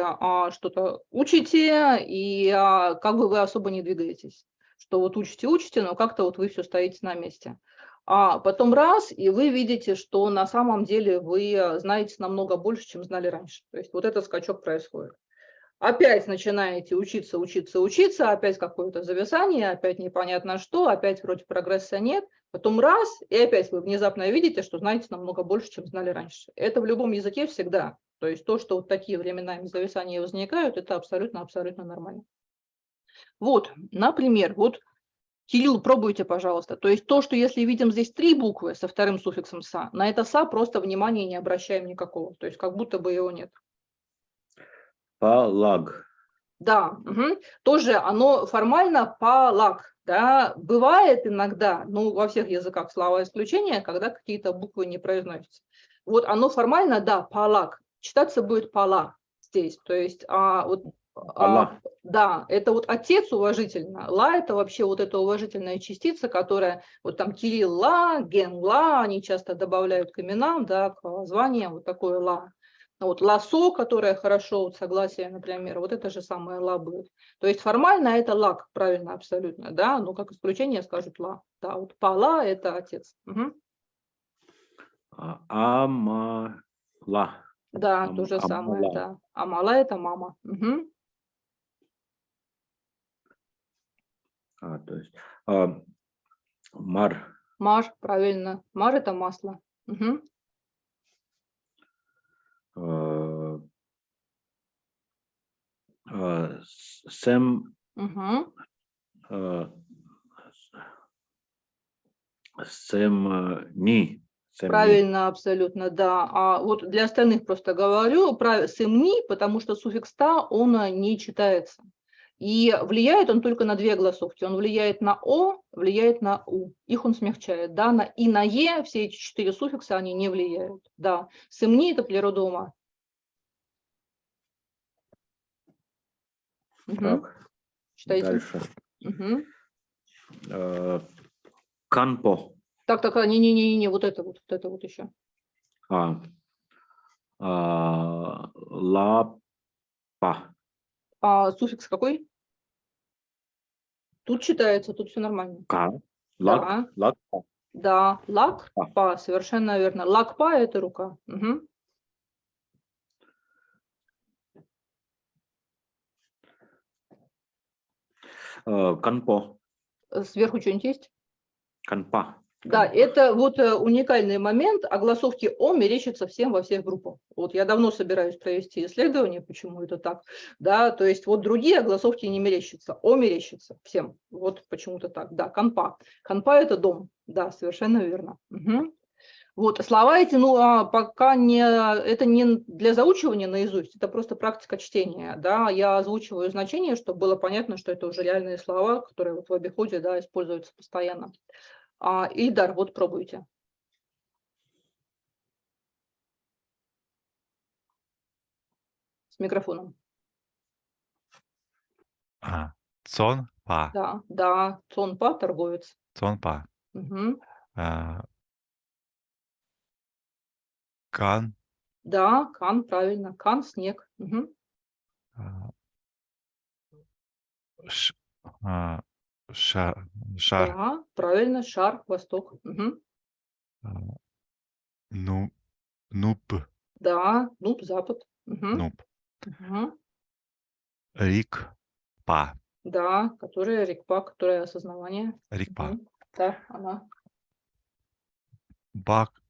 что-то учите, и как бы вы особо не двигаетесь. Что вот учите, но как-то вот вы все стоите на месте. А потом раз, и вы видите, что на самом деле вы знаете намного больше, чем знали раньше. То есть вот этот скачок происходит. Опять начинаете учиться, опять какое-то зависание, опять непонятно что, опять вроде прогресса нет. Потом раз, и опять вы внезапно видите, что знаете намного больше, чем знали раньше. Это в любом языке всегда. То есть то, что вот такие временами зависания возникают, это абсолютно нормально. Вот, например, вот, Кирилл, пробуйте, пожалуйста. То есть то, что если видим здесь 3 буквы со вторым суффиксом «са», на это «са» просто внимания не обращаем никакого. То есть как будто бы его нет. Палаг. Да, тоже оно формально палак, да, бывает иногда, ну, во всех языках слова исключения, когда какие-то буквы не произносятся. Вот оно формально, да, палак, читаться будет пала здесь, то есть, Пала. да, это вот отец уважительно, ла – это вообще вот эта уважительная частица, которая, вот там Кирилл ла, Ген ла, они часто добавляют к именам, да, к званиям, вот такое ла. Вот ласо, которое хорошо, вот согласие, например, вот это же самое ла будет. То есть формально это лак, правильно, абсолютно, да, но как исключение скажут ла. Да, вот пала – это отец. Амала. Да, то же самое, Амала. да. Амала – это мама. То есть мар. Мар, правильно. Мар – это масло. Сем. Семни. Правильно, абсолютно, да. А вот для остальных просто говорю, семни, потому что суффикс «та», он не читается. И влияет он только на 2 голосовки. Он влияет на «о», влияет на «у». Их он смягчает. Да? И на «е» все эти 4 суффикса, они не влияют. Да. Семни – это природа ума. Так, Читайте. дальше. Канпо. Так, не, вот это вот еще. Лапа. Суффикс какой? Тут читается, тут все нормально. Лак. Да, лак-па, совершенно верно. Лак-па – это рука. Канпо. Сверху что-нибудь есть? Канпа. Да, это вот уникальный момент, огласовки «о» мерещатся всем во всех группах. Вот я давно собираюсь провести исследование, почему это так, да, то есть вот другие огласовки не мерещатся, «о» мерещится всем, вот почему-то так, да, канпа. Канпа – это дом, да, совершенно верно. Вот, слова эти, пока это не для заучивания наизусть, это просто практика чтения, да, я озвучиваю значения, чтобы было понятно, что это уже реальные слова, которые вот в обиходе, да, используются постоянно. Ильдар, вот пробуйте. С микрофоном. Цонпа. Да, цонпа, торговец. Цонпа. Кан. Да, кан, правильно. Кан, снег. Шар. Да, правильно, шар, восток. Нуб. Да, нуб, запад. Нуб. Рикпа. Да, которая рикпа, которая осознавание. Рикпа. Да, она. Бакцок.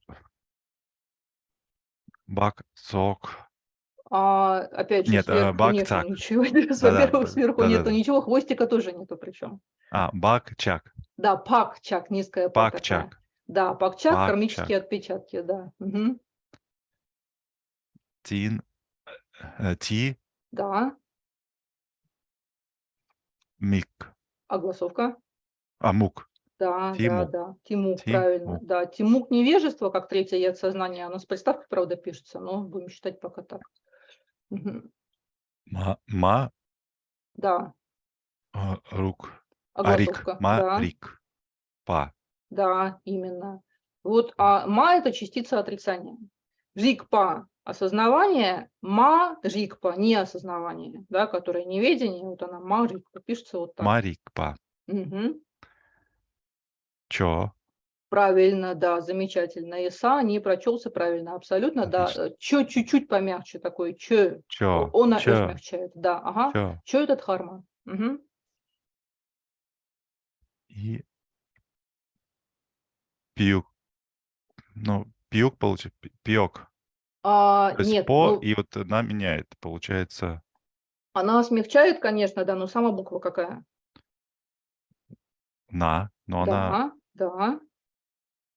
Опять же, Нет, сверху нету бакцак. ничего. Во-первых, сверху нету да. ничего, хвостика тоже нету причем. Бакчак. Да, пакчак, низкая па такая. Пакчак. Да, пакчак, Пакчак. кармические отпечатки, да. Ти. Да, Мик. огласовка. Мук. Да, Тимук. да. Тимук, Тимук. правильно. Да, Тимук невежество, как третье яд сознания. Оно с приставкой, правда, пишется, но будем считать пока так. Да, Рук. Огласовка. Да, Марик. Па. да, именно. Вот, а ма – это частица отрицания. Жикпа – осознавание, ма – жикпа – неосознавание, да, которое неведение, вот она ма жикпа, пишется вот так. Марик. Па. Мгм. Чё? Правильно, да, замечательно. Иса не прочелся правильно, абсолютно, да. Отлично. Чё чуть-чуть помягче, такой чё. Чё? Он на Чё? смягчает, да, ага. Чё? Чё это дхарма? Мгм. И пиюк. Ну, пиюк получается. Пиёк. То есть Нет, по, ну, и вот она меняет. Получается она смягчает, конечно, да, но сама буква какая? на. Но Да, да.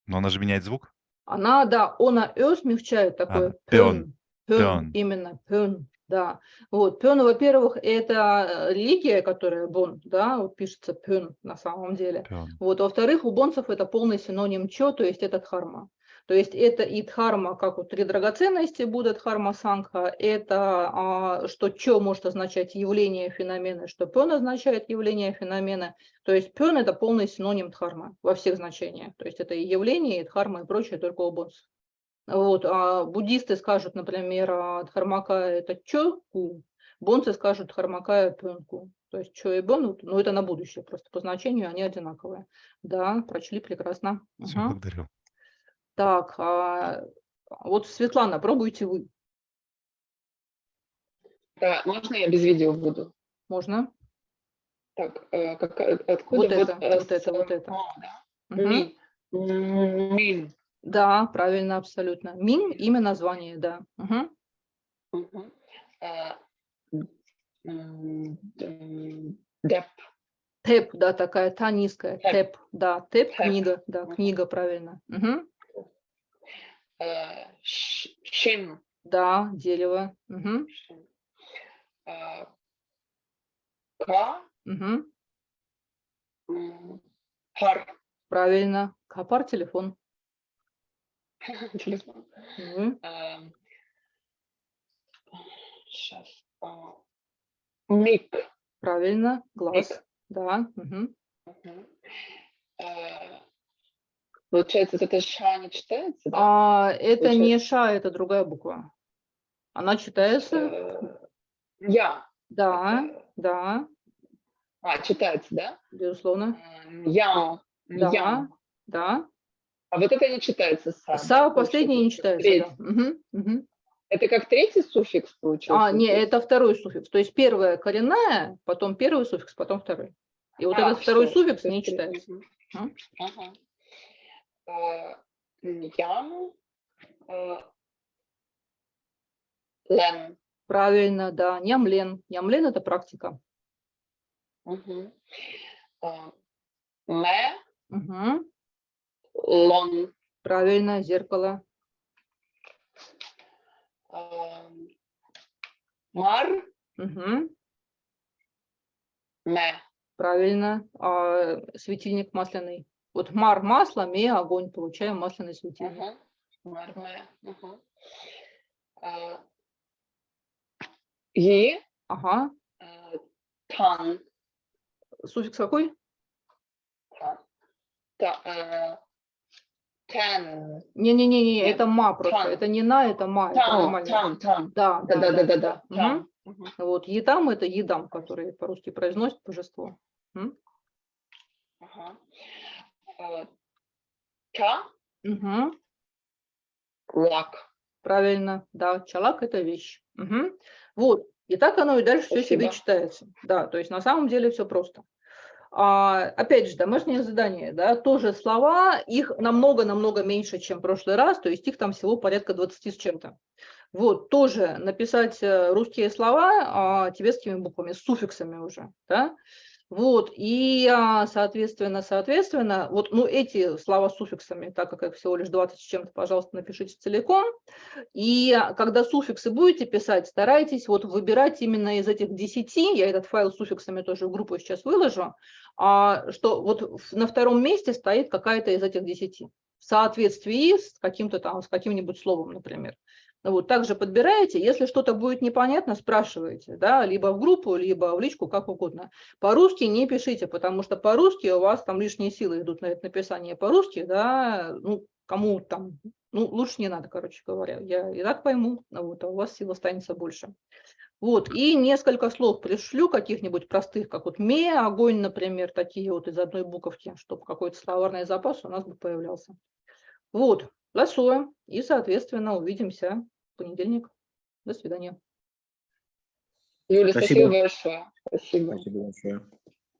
она же меняет звук. Она, да, она смягчает такое Пён. пён, Пён. именно пён, да. Вот, пён, во-первых, это религия, которая бон, да, вот пишется пён на самом деле. Пён. Вот, во-вторых, у бонцев это полный синоним чо, то есть это дхарма. То есть это и дхарма, как вот три драгоценности, Будда, дхарма, сангха, это что чо может означать явление феномена, что пён означает явление феномена. То есть пён – это полный синоним дхармы во всех значениях. То есть это и явление, и дхарма, и прочее, только у бонцев. Вот, а буддисты скажут, например, дхармакая – это чо, ку, бонцы скажут дхармакая – пёнку. То есть чо и бон, ну это на будущее, просто по значению они одинаковые. Да, прочли прекрасно. Все, Мгм. благодарю. Так, вот Светлана, пробуйте вы. Да, можно я без видео буду? Можно? Так, откуда Вот это, вот это, вот это. да? Мгм. Мин. Да, правильно, абсолютно. Мин – имя название, да. Мгм. Мгм. Деп. Тэп, да, такая та низкая. Тэп. Тэп, да, тэп, Тэп. книга, да, Мгм. книга, правильно. Мгм. Шин. Да, дерево. Мгм. Ка. Мгм. Пар. Правильно. Капар, телефон. Телефон. Мгм. Сейчас. Мик. Правильно. Глаз. Мик. Да. Мгм. Мгм. Получается, это ша не читается, да? Это Получается, не ша, это другая буква. Она читается, Я. да, Это- да, читается, да? безусловно. Ям. Да, Ям. да. А вот это не читается са, Са да, последний получается? не Как читается, да. третий. Мгм. Мгм. Это как третий суффикс получился? Не, здесь? это второй суффикс. То есть первая коренная, потом первый суффикс, потом второй. И вот этот второй Всё, суффикс то не есть три. читается. Мгм. М? Ага. Ям. Лен. Правильно, да. Нямлен. Нямлен – это практика. Мгм. Мэ. Мгм. Лон. Правильно, зеркало. Мар. Мгм. Мэ. Правильно. Светильник масляный. Вот мар – масло, ме – огонь. Получаем масляный светильник. Мгм. Мар. Мэ. Мгм. Е. Ага. Тан. Суффикс какой? Тан. Не-не-не, Нет. это ма просто. Тан. Это не на, это ма. Это Там. нормально. Там. Да, да, да, Да. да. Мгм. Там. Мгм. Вот едам – это едам, который по-русски произносит божество. М? Ага. Ка. Мгм. Лак. Правильно, да, чалак – это вещь. Мгм. Вот, и так оно и дальше все себе Спасибо. читается. Да, то есть на самом деле все просто. Опять же, домашнее задание, да, тоже слова, их намного-намного меньше, чем в прошлый раз, то есть их там всего порядка 20 с чем-то. Вот, тоже написать русские слова тибетскими буквами, с суффиксами уже, да. Вот, и, соответственно, вот, ну, эти слова с суффиксами, так как их всего лишь 20 с чем-то, пожалуйста, напишите целиком. И когда суффиксы будете писать, старайтесь вот выбирать именно из этих 10, я этот файл с суффиксами тоже в группу сейчас выложу, что вот на втором месте стоит какая-то из этих 10 в соответствии с каким-то там, с каким-нибудь словом, например. Вот, также подбираете, если что-то будет непонятно, спрашиваете, да, либо в группу, либо в личку, как угодно. По-русски не пишите, потому что по-русски у вас там лишние силы идут на это написание по-русски, да, ну, кому там, ну, лучше не надо, короче говоря, я и так пойму, вот, а у вас сил останется больше. Вот, и несколько слов пришлю, каких-нибудь простых, как вот «ме», «огонь», например, такие вот из одной буковки, чтобы какой-то словарный запас у нас бы появлялся. Вот, большое, и, соответственно, увидимся в понедельник. До свидания. Юля, Спасибо. спасибо большое. Спасибо. Спасибо большое.